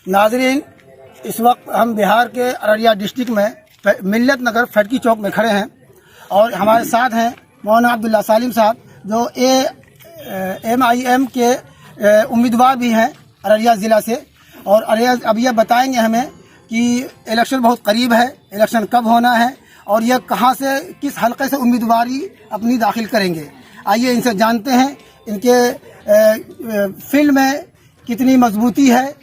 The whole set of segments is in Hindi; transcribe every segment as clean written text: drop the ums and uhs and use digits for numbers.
नाजरीन, इस वक्त हम बिहार के अररिया डिस्ट्रिक्ट में मिल्लत नगर फटकी चौक में खड़े हैं और हमारे साथ हैं मौलाना अब्दुल्ला सालिम साहब, जो MIM के उम्मीदवार भी हैं अररिया ज़िला से। और अब यह बताएंगे हमें कि इलेक्शन बहुत करीब है, इलेक्शन कब होना है और यह कहाँ से, किस हलके से उम्मीदवारी अपनी दाखिल करेंगे। आइए इनसे जानते हैं इनके फील्ड में कितनी मजबूती है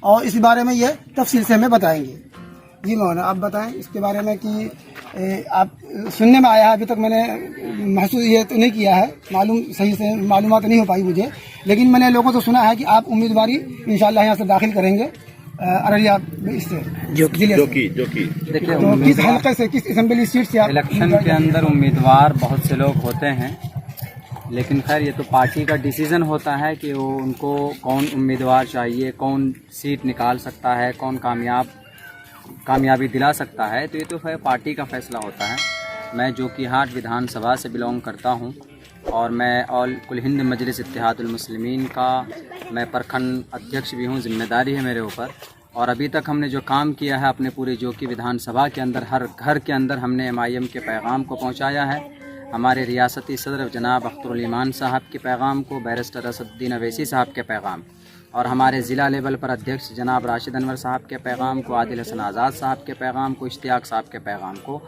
और इस बारे में ये तफसील से हमें बताएंगे। जी मौलाना, आप बताएं इसके बारे में कि आप सुनने में आया है, अभी तक मैंने महसूस ये तो नहीं किया है, सही से मालूमात नहीं हो पाई मुझे, लेकिन मैंने लोगों से सुना है कि आप उम्मीदवारी इंशाल्लाह यहाँ से दाखिल करेंगे अररिया इससे जो कि देखिए, तो किस हल्के से, किस असेंबली सीट से आप इलेक्शन के अंदर उम्मीदवार बहुत से लोग होते हैं, लेकिन खैर ये तो पार्टी का डिसीजन होता है कि वो उनको कौन उम्मीदवार चाहिए, कौन सीट निकाल सकता है, कौन कामयाबी दिला सकता है। तो ये तो फिर पार्टी का फैसला होता है। मैं जोकीहाट विधानसभा से बिलोंग करता हूँ और मैं कुल हिंद मजलिस इत्तेहादुल मुस्लिमीन का मैं प्रखंड अध्यक्ष भी हूँ, जिम्मेदारी है मेरे ऊपर। और अभी तक हमने जो काम किया है अपने पूरे जोकी विधानसभा के अंदर, हर घर के अंदर हमने MIM के पैगाम को पहुँचाया है। हमारे रियासती सदर जनाब अख्तरुल ईमान साहब के पैगाम को, बैरिस्टर असदुद्दीन अवैसी साहब के पैगाम, और हमारे ज़िला लेवल पर अध्यक्ष जनाब राशिद अनवर साहब के पैगाम को, आदिल हसन आज़ाद साहब के पैगाम को, इश्तियाक साहब के पैगाम को।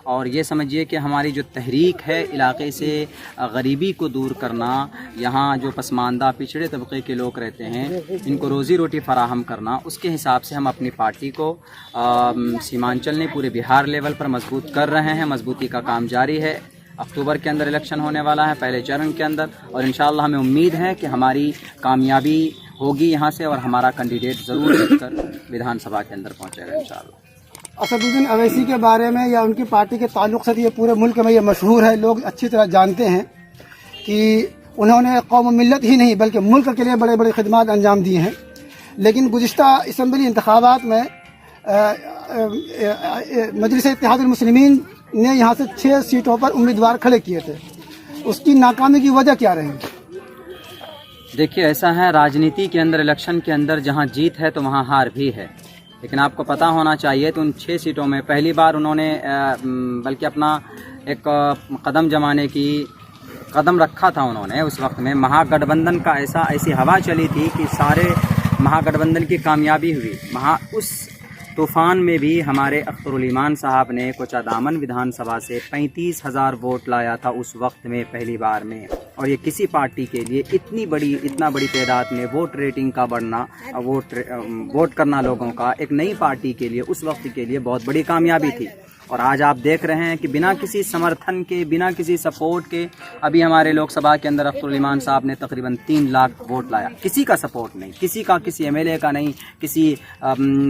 और ये समझिए कि हमारी जो तहरीक है इलाके से गरीबी को दूर करना, यहाँ जो पसमानदा पिछड़े तबके के लोग रहते हैं इनको रोज़ी रोटी फराहम करना, उसके हिसाब से हम अपनी पार्टी को सीमांचल ने पूरे बिहार लेवल पर मजबूत कर रहे हैं। मजबूती का काम जारी है। अक्टूबर के अंदर इलेक्शन होने वाला है, पहले चरण के अंदर, और इंशाअल्लाह हमें उम्मीद है कि हमारी कामयाबी होगी यहाँ से और हमारा कैंडिडेट ज़रूर जीतकर विधानसभा के अंदर पहुँचेगा इंशाअल्लाह। असदुद्दीन अवैसी के बारे में या उनकी पार्टी के ताल्लुक़ से ये पूरे मुल्क में ये मशहूर है, लोग अच्छी तरह जानते हैं कि उन्होंने कौम मिल्लत ही नहीं बल्कि मुल्क के लिए बड़े बड़े खिदमात अंजाम दिए हैं। लेकिन गुज़िश्ता असम्बली इंतखाबात में मजलिस इत्तेहादुल मुस्लिमीन ने यहाँ से 6 सीटों पर उम्मीदवार खड़े किए थे, उसकी नाकामी की वजह क्या रही? देखिए, ऐसा है राजनीति के अंदर, इलेक्शन के अंदर जहाँ जीत है तो वहाँ हार भी है। लेकिन आपको पता होना चाहिए तो उन 6 सीटों में पहली बार उन्होंने बल्कि अपना एक कदम रखा था उन्होंने। उस वक्त में महागठबंधन का ऐसी हवा चली थी कि सारे महागठबंधन की कामयाबी हुई। उस तूफ़ान में भी हमारे अख्तरुल ईमान साहब ने कोचादामन विधानसभा से 35,000 वोट लाया था उस वक्त में, पहली बार में। और ये किसी पार्टी के लिए इतना बड़ी तादाद में वोट रेटिंग का बढ़ना, वोट करना लोगों का एक नई पार्टी के लिए उस वक्त के लिए बहुत बड़ी कामयाबी थी। और आज आप देख रहे हैं कि बिना किसी समर्थन के, बिना किसी सपोर्ट के, अभी हमारे लोकसभा के अंदर अख्तरुल ईमान साहब ने तकरीबन 3 लाख वोट लाया। किसी का सपोर्ट नहीं, किसी MLA का नहीं, किसी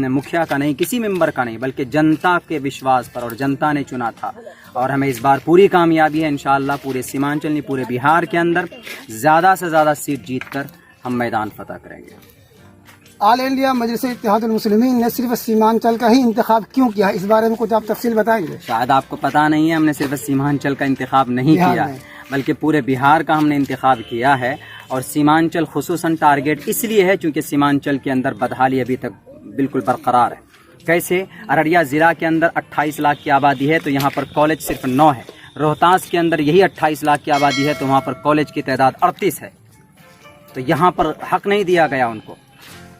मुखिया का नहीं, किसी मेंबर का नहीं, बल्कि जनता के विश्वास पर, और जनता ने चुना था। और हमें इस बार पूरी कामयाबी है इंशाअल्लाह। पूरे सीमांचल नहीं, पूरे बिहार के अंदर ज़्यादा से ज़्यादा सीट जीतकर हम मैदान फतह करेंगे। ऑल इंडिया मजलिस इत्तेहादुल मुस्लिमीन ने सिर्फ सीमांचल का ही इंतखाब क्यों किया, इस बारे में कुछ आप तफसील बताएंगे? शायद आपको पता नहीं है, हमने सिर्फ सीमांचल का इंतखाब नहीं किया, बल्कि पूरे बिहार का हमने इंतखाब किया है। और सीमांचल खुसूसन टारगेट इसलिए है क्योंकि सीमांचल के अंदर बदहाली अभी तक बिल्कुल बरकरार है। कैसे? अररिया ज़िला के अंदर 28 लाख की आबादी है तो यहाँ पर कॉलेज सिर्फ 9 है। रोहतास के अंदर यही 28 लाख की आबादी है तो वहाँ पर कॉलेज की तादाद 38 है। तो यहाँ पर हक नहीं दिया गया उनको।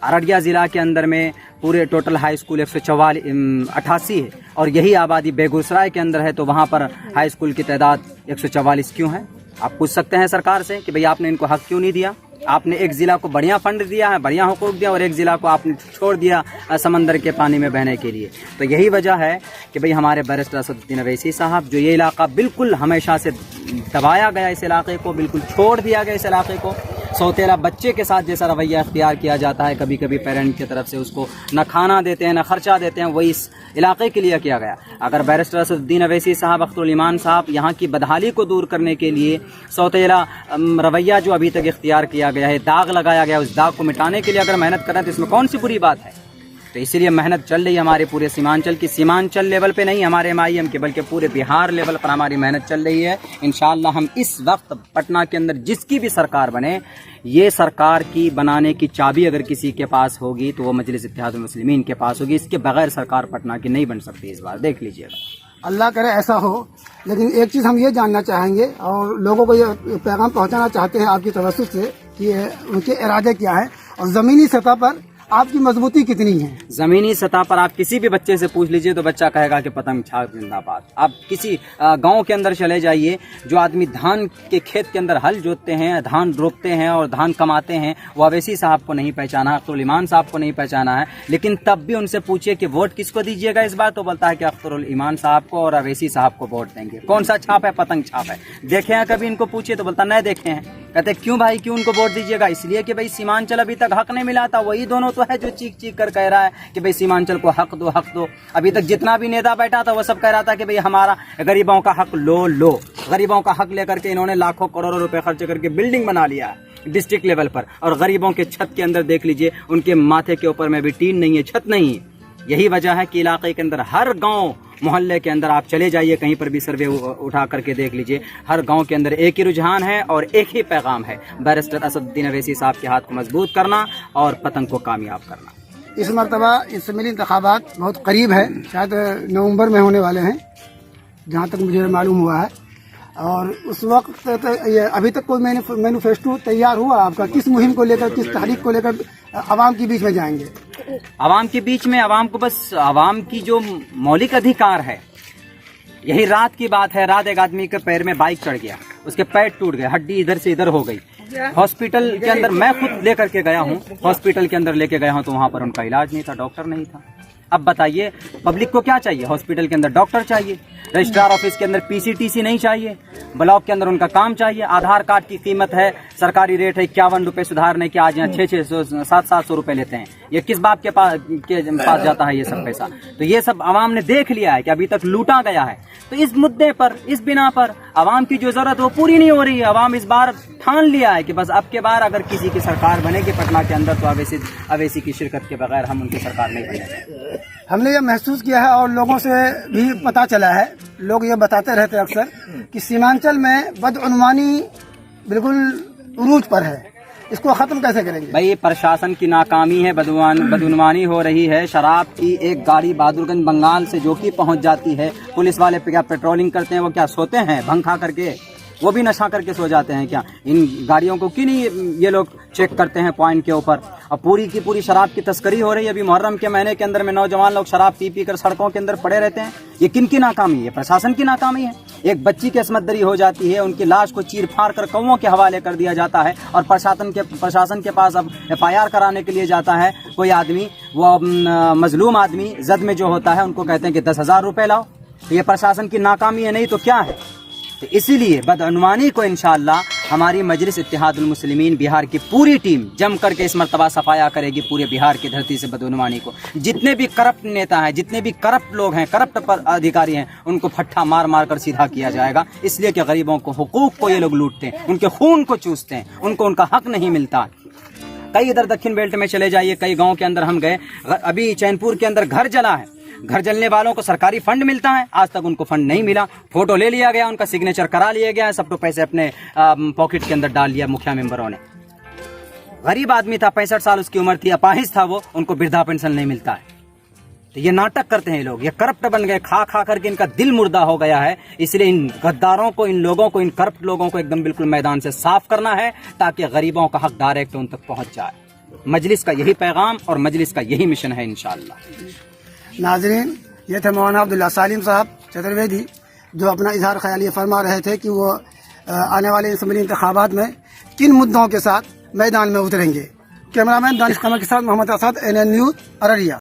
अररिया ज़िला के अंदर में पूरे टोटल हाई स्कूल 188 है और यही आबादी बेगूसराय के अंदर है तो वहाँ पर हाई स्कूल की तादाद 144 क्यों है? आप पूछ सकते हैं सरकार से कि भाई आपने इनको हक क्यों नहीं दिया। आपने एक ज़िला को बढ़िया फंड दिया है, बढ़िया हुकूक दिया, और एक ज़िला को आपने छोड़ दिया समंदर के पानी में बहने के लिए। तो यही वजह है कि भाई हमारे बैरिस्टर असदुद्दीन अवैसी साहब, जो ये इलाका बिल्कुल हमेशा से दबाया गया, इस इलाके को बिल्कुल छोड़ दिया गया, इस इलाके को सौतेला बच्चे के साथ जैसा रवैया अख्तियार किया जाता है कभी कभी पेरेंट की तरफ से, उसको न खाना देते हैं न खर्चा देते हैं, वही इस इलाके के लिए किया गया। अगर बैरिस्टर असदुद्दीन अवैसी साहब, अख्तरुल ईमान साहब यहाँ की बदहाली को दूर करने के लिए सौतेला रवैया जो अभी तक इख्तियार किया गया है, दाग लगाया गया, उस दाग को मिटाने के लिए अगर मेहनत करें तो इसमें कौन सी बुरी बात है? तो इसीलिए मेहनत चल रही है हमारे पूरे सीमांचल की, सीमांचल लेवल पे नहीं हमारे MIM के बल्कि पूरे बिहार लेवल पर हमारी मेहनत चल रही है। इंशाअल्लाह हम इस वक्त पटना के अंदर जिसकी भी सरकार बने, ये सरकार की बनाने की चाबी अगर किसी के पास होगी तो वो मजलिस इत्तेहादुल मुस्लिमीन के पास होगी। इसके बगैर सरकार पटना की नहीं बन सकती इस बार, देख लीजिएगा। अल्लाह करे ऐसा हो। लेकिन एक चीज़ हम ये जानना चाहेंगे और लोगों को ये पैगाम पहुंचाना चाहते हैं आपकी तवज्जुह से कि उनके इरादे क्या है और ज़मीनी सतह पर आपकी मजबूती कितनी है। जमीनी सतह पर आप किसी भी बच्चे से पूछ लीजिए तो बच्चा कहेगा कि पतंग छाप जिंदाबाद। आप किसी गांव के अंदर चले जाइए, जो आदमी धान के खेत के अंदर हल जोतते हैं, धान रोपते हैं और धान कमाते हैं, वो अवैसी साहब को नहीं पहचाना, अख्तरुल ईमान साहब को नहीं पहचाना है। लेकिन तब भी उनसे पूछिए कि वोट किसको दीजिएगा इस बार, तो बोलता है कि अख्तरुल ईमान साहब को और अवैसी साहब को वोट देंगे। कौन सा छाप है? पतंग छाप है। देखे हैं कभी इनको पूछिए तो बोलता नहीं देखे हैं। कहते क्यों भाई, क्यों उनको वोट दीजिएगा? इसलिए कि भाई सीमांचल अभी तक हक नहीं मिला था। वही दोनों तो है जो चीख चीख कर कह रहा है कि भाई सीमांचल को हक दो, हक दो। अभी तक जितना भी नेता बैठा था वो सब कह रहा था कि भाई हमारा गरीबों का हक लो लो। गरीबों का हक लेकर के इन्होंने लाखों करोड़ों रुपए खर्च करके बिल्डिंग बना लिया है डिस्ट्रिक्ट लेवल पर, और गरीबों के छत के अंदर देख लीजिए उनके माथे के ऊपर में भी टीन नहीं है, छत नहीं है। यही वजह है कि इलाके के अंदर हर गांव मोहल्ले के अंदर आप चले जाइए, कहीं पर भी सर्वे उठा करके देख लीजिए, हर गांव के अंदर एक ही रुझान है और एक ही पैगाम है, बैरिस्टर असदुद्दीन अवैसी साहब के हाथ को मजबूत करना और पतंग को कामयाब करना। इस मरतबा इसमिली इंतखाबात बहुत करीब है, शायद नवंबर में होने वाले हैं जहाँ तक मुझे मालूम हुआ है। और उस वक्त अभी तक कोई मैनिफेस्टो तैयार हुआ आपका? किस मुहिम को लेकर, किस तारीख को लेकर आवाम के बीच में जाएंगे? आवाम के बीच में आवाम को बस आवाम की जो मौलिक अधिकार है, यही रात की बात है। रात एक आदमी के पैर में बाइक चढ़ गया, उसके पैर टूट गए, हड्डी इधर से इधर हो गई। हॉस्पिटल के अंदर मैं खुद लेकर के गया हूँ, हॉस्पिटल के अंदर लेके गया हूँ तो वहाँ पर उनका इलाज नहीं था, डॉक्टर नहीं था। अब बताइए पब्लिक को क्या चाहिए? हॉस्पिटल के अंदर डॉक्टर चाहिए, रजिस्ट्रार ऑफिस के अंदर PCTC नहीं चाहिए, ब्लॉक के अंदर उनका काम चाहिए। आधार कार्ड की कीमत है, सरकारी रेट है 51 रुपए सुधारने के, आज यहाँ 600 700 रुपए लेते हैं। ये किस बाप के पास जाता है ये सब पैसा? तो ये सब आवाम ने देख लिया है कि अभी तक लूटा गया है। तो इस मुद्दे पर, इस बिना पर आवाम की जो जरूरत है वो पूरी नहीं हो रही है। आवाम इस बार ठान लिया है कि बस अब के बार अगर किसी की सरकार बनेगी पटना के अंदर तो अवैसी की शिरकत के बगैर हम उनकी सरकार नहीं बनेंगे। हमने ये महसूस किया है और लोगों से भी पता चला है, लोग ये बताते रहते हैं अक्सर कि सीमांचल में बदउनवानी बिल्कुल उरूज पर है। इसको खत्म कैसे करेंगे? भाई प्रशासन की नाकामी है, बदउनवानी हो रही है। शराब की एक गाड़ी बहादुरगंज बंगाल से जो कि पहुंच जाती है, पुलिस वाले क्या पेट्रोलिंग करते हैं? वो क्या सोते हैं भंग खा करके? वो भी नशा करके सो जाते हैं क्या? इन गाड़ियों को क्यों नहीं ये लोग चेक करते हैं पॉइंट के ऊपर? अब पूरी की पूरी शराब की तस्करी हो रही है। अभी मुहर्रम के महीने के अंदर में नौजवान लोग शराब पी पी कर सड़कों के अंदर पड़े रहते हैं। ये किन की नाकामी है? प्रशासन की नाकामी है। एक बच्ची की असमत हो जाती है, उनकी लाश को चीर फाड़ कर कौवों के हवाले कर दिया जाता है और प्रशासन के पास अब FIR कराने के लिए जाता है कोई आदमी, वो मजलूम आदमी जद में जो होता है उनको कहते हैं कि 10,000 रुपए लाओ। तो ये प्रशासन की नाकामी है, नहीं तो क्या है? तो इसीलिए बदअनवानी को इंशाअल्लाह हमारी मजलिस इत्तेहादुल मुस्लिमीन बिहार की पूरी टीम जम करके इस मरतबा सफाया करेगी पूरे बिहार की धरती से बदअनवानी को। जितने भी करप्ट नेता हैं, जितने भी करप्ट लोग हैं, करप्ट अधिकारी हैं, उनको फट्टा मार मार कर सीधा किया जाएगा। इसलिए कि गरीबों को, हुकूक को ये लोग लूटते हैं, उनके खून को चूसते हैं, उनको उनका हक नहीं मिलता। कई इधर दक्षिण बेल्ट में चले जाइए, कई गाँव के अंदर हम गए, अभी चैनपुर के अंदर घर जला है, घर जलने वालों को सरकारी फंड मिलता है, आज तक उनको फंड नहीं मिला। फोटो ले लिया गया, उनका सिग्नेचर करा लिया गया, सब तो पैसे अपने पॉकेट के अंदर डाल लिया मुखिया मेंबरों ने। गरीब आदमी था, 65 साल उसकी उम्र थी, अपाहिज था वो, उनको वृद्धा पेंशन नहीं मिलता है। तो ये नाटक करते हैं लोग, ये करप्ट बन गए, खा खा करके इनका दिल मुर्दा हो गया है। इसलिए इन गद्दारों को, इन लोगों को, इन करप्ट लोगों को एकदम बिल्कुल मैदान से साफ करना है ताकि गरीबों का हक डायरेक्ट उन तक पहुंच जाए। मजलिस का यही पैगाम और मजलिस का यही मिशन है इंशाअल्लाह। नाजरीन, ये थे मौलाना अब्दुल्ला सालिम साहब चतुर्वेदी, जो अपना इजहार ख्याल ये फरमा रहे थे कि वो आने वाले इसमिली इंतखाबात में किन मुद्दों के साथ मैदान में उतरेंगे। कैमरामैन दानिश कमर के साथ मोहम्मद असद, NN न्यूज़, अररिया।